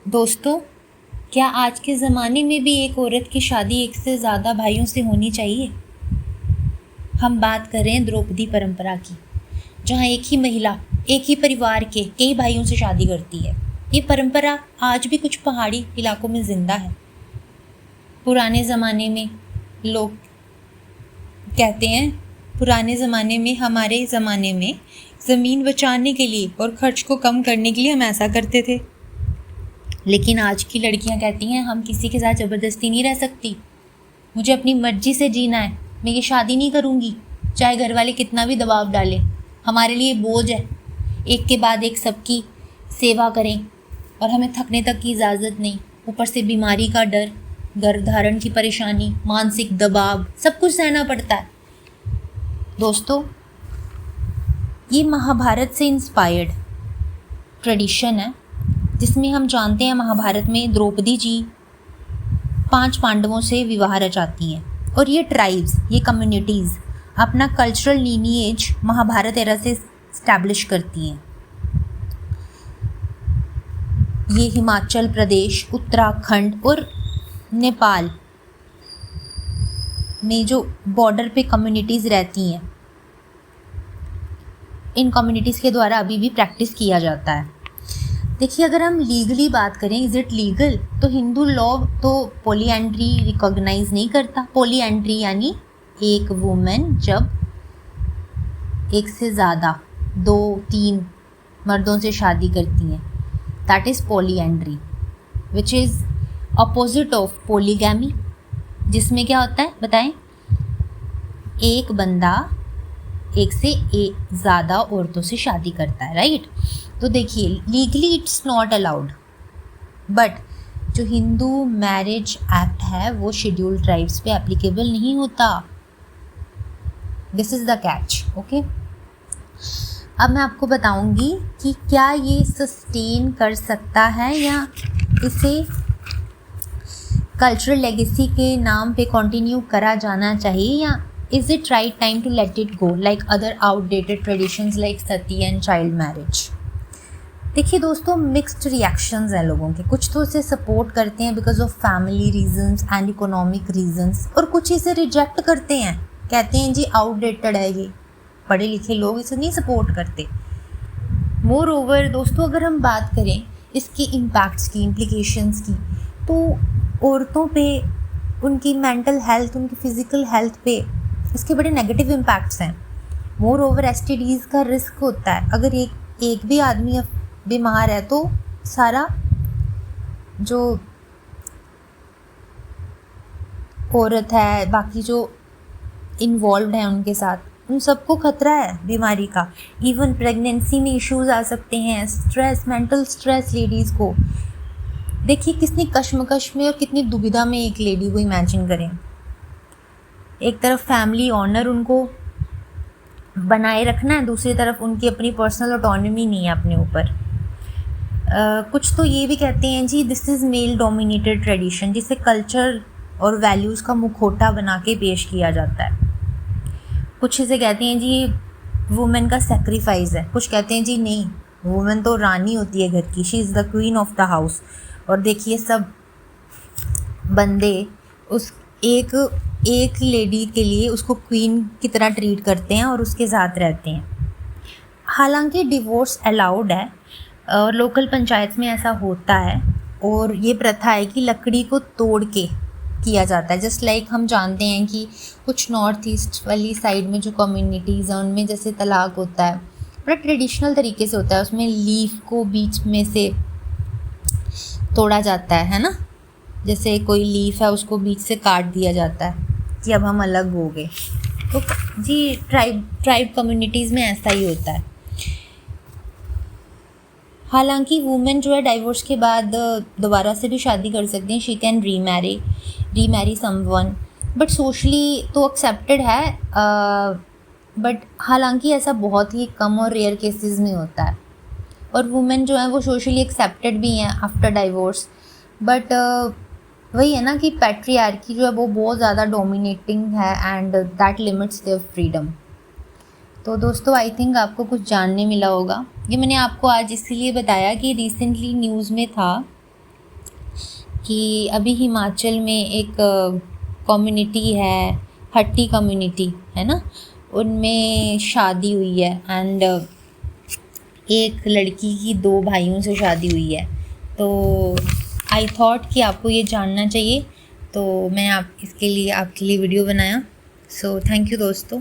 दोस्तों, क्या आज के ज़माने में भी एक औरत की शादी एक से ज़्यादा भाइयों से होनी चाहिए? हम बात कर रहे हैं द्रौपदी परंपरा की, जहाँ एक ही महिला एक ही परिवार के कई भाइयों से शादी करती है। ये परंपरा आज भी कुछ पहाड़ी इलाकों में जिंदा है। पुराने ज़माने में लोग कहते हैं, पुराने ज़माने में, हमारे ज़माने में ज़मीन बचाने के लिए और खर्च को कम करने के लिए हम ऐसा करते थे। लेकिन आज की लड़कियां कहती हैं हम किसी के साथ ज़बरदस्ती नहीं रह सकती, मुझे अपनी मर्जी से जीना है, मैं ये शादी नहीं करूँगी, चाहे घर वाले कितना भी दबाव डालें, हमारे लिए बोझ है, एक के बाद एक सबकी सेवा करें और हमें थकने तक की इजाज़त नहीं, ऊपर से बीमारी का डर, गर्भधारण की परेशानी, मानसिक दबाव, सब कुछ सहना पड़ता है। दोस्तों, ये महाभारत से इंस्पायर्ड ट्रेडिशन है, जिसमें हम जानते हैं महाभारत में द्रौपदी जी 5 पांडवों से विवाह रचाती हैं और ये ट्राइब्स, ये कम्युनिटीज़ अपना कल्चरल लीनिएज महाभारत एरा से इस्टेब्लिश करती हैं। ये हिमाचल प्रदेश, उत्तराखंड और नेपाल में जो बॉर्डर पे कम्युनिटीज़ रहती हैं, इन कम्युनिटीज़ के द्वारा अभी भी प्रैक्टिस किया जाता है। देखिए, अगर हम लीगली बात करें, इज़ इट लीगल, तो हिंदू लॉ तो पॉलीएंड्री रिकॉग्नाइज नहीं करता। पॉलीएंड्री यानी एक वुमेन जब एक से ज़्यादा 2-3 मर्दों से शादी करती हैं, that is polyandry, which is opposite of polygamy, जिसमें क्या होता है बताएं? एक बंदा एक से ज़्यादा औरतों से शादी करता है, राइट? तो देखिए, legally it's not allowed, but जो हिंदू मैरिज एक्ट है वो शेड्यूल्ड ट्राइब्स पे एप्लीकेबल नहीं होता। This is the catch, okay. अब मैं आपको बताऊंगी कि क्या ये सस्टेन कर सकता है या इसे कल्चरल लेगेसी के नाम पे कंटिन्यू करा जाना चाहिए, या is it right time to let it go like other outdated traditions like sati and child marriage. देखिए दोस्तों, मिक्स्ड रिएक्शंस हैं लोगों के। कुछ तो इसे सपोर्ट करते हैं because of family reasons and economic reasons, और कुछ इसे रिजेक्ट करते हैं, कहते हैं जी आउटडेटेड है, ये पढ़े लिखे लोग इसे नहीं सपोर्ट करते। मोर ओवर दोस्तों, अगर हम बात करें इसके इम्पैक्ट्स की, इम्प्लीकेशंस की, तो औरतों पे, उनकी मेंटल हेल्थ, उनकी फिज़िकल हेल्थ पे इसके बड़े नेगेटिव इम्पैक्ट्स हैं। मोर ओवर एसटीडीज़ का रिस्क होता है। अगर एक भी आदमी बीमार है तो सारा जो औरत है, बाकी जो इन्वॉल्व हैं उनके साथ, उन सबको खतरा है बीमारी का। इवन प्रेगनेंसी में इश्यूज आ सकते हैं, स्ट्रेस, मेंटल स्ट्रेस लेडीज़ को। देखिए कितनी कश्मकश में और कितनी दुविधा में एक लेडी को इमेजिन करें। एक तरफ फैमिली ऑनर उनको बनाए रखना है, दूसरी तरफ उनकी अपनी पर्सनल ऑटोनॉमी नहीं है अपने ऊपर। कुछ तो ये भी कहते हैं जी this is male dominated tradition, जिसे कल्चर और वैल्यूज़ का मुखौटा बना के पेश किया जाता है। कुछ इसे कहते हैं जी वुमेन का सेक्रीफाइस है, कुछ कहते हैं जी नहीं, वुमेन तो रानी होती है घर की, she is the queen of the house. और देखिए सब बंदे उस एक लेडी के लिए उसको क्वीन की तरह ट्रीट करते हैं और उसके साथ रहते हैं। हालांकि डिवोर्स अलाउड है और लोकल पंचायत में ऐसा होता है, और ये प्रथा है कि लकड़ी को तोड़ के किया जाता है। जस्ट लाइक हम जानते हैं कि कुछ नॉर्थ ईस्ट वाली साइड में जो कम्युनिटीज़ हैं उनमें जैसे तलाक होता है, बड़ा ट्रेडिशनल तरीके से होता है, उसमें लीफ को बीच में से तोड़ा जाता है ना, जैसे कोई लीफ है उसको बीच से काट दिया जाता है कि अब हम अलग हो गए। तो जी ट्राइब कम्युनिटीज़ में ऐसा ही होता है। हालांकि वुमेन जो है डाइवोर्स के बाद दोबारा से भी शादी कर सकती हैं, she can remarry someone, but socially तो एक्सेप्टेड है, बट हालांकि ऐसा बहुत ही कम और रेयर केसेस में होता है। और वुमेन जो है वो सोशली एक्सेप्टेड भी हैं आफ्टर डाइवोर्स, बट वही है ना कि पैट्रियार्की जो है वो बहुत ज़्यादा डोमिनेटिंग है and that limits their freedom. तो दोस्तों, आई थिंक आपको कुछ जानने मिला होगा। ये मैंने आपको आज इसीलिए बताया कि रिसेंटली न्यूज़ में था कि अभी हिमाचल में एक कम्युनिटी है, हट्टी कम्युनिटी है ना, उनमें शादी हुई है एंड एक लड़की की 2 भाइयों से शादी हुई है। तो आई थॉट कि आपको ये जानना चाहिए, तो मैं आप इसके लिए आपके लिए वीडियो बनाया। सो थैंक यू दोस्तों।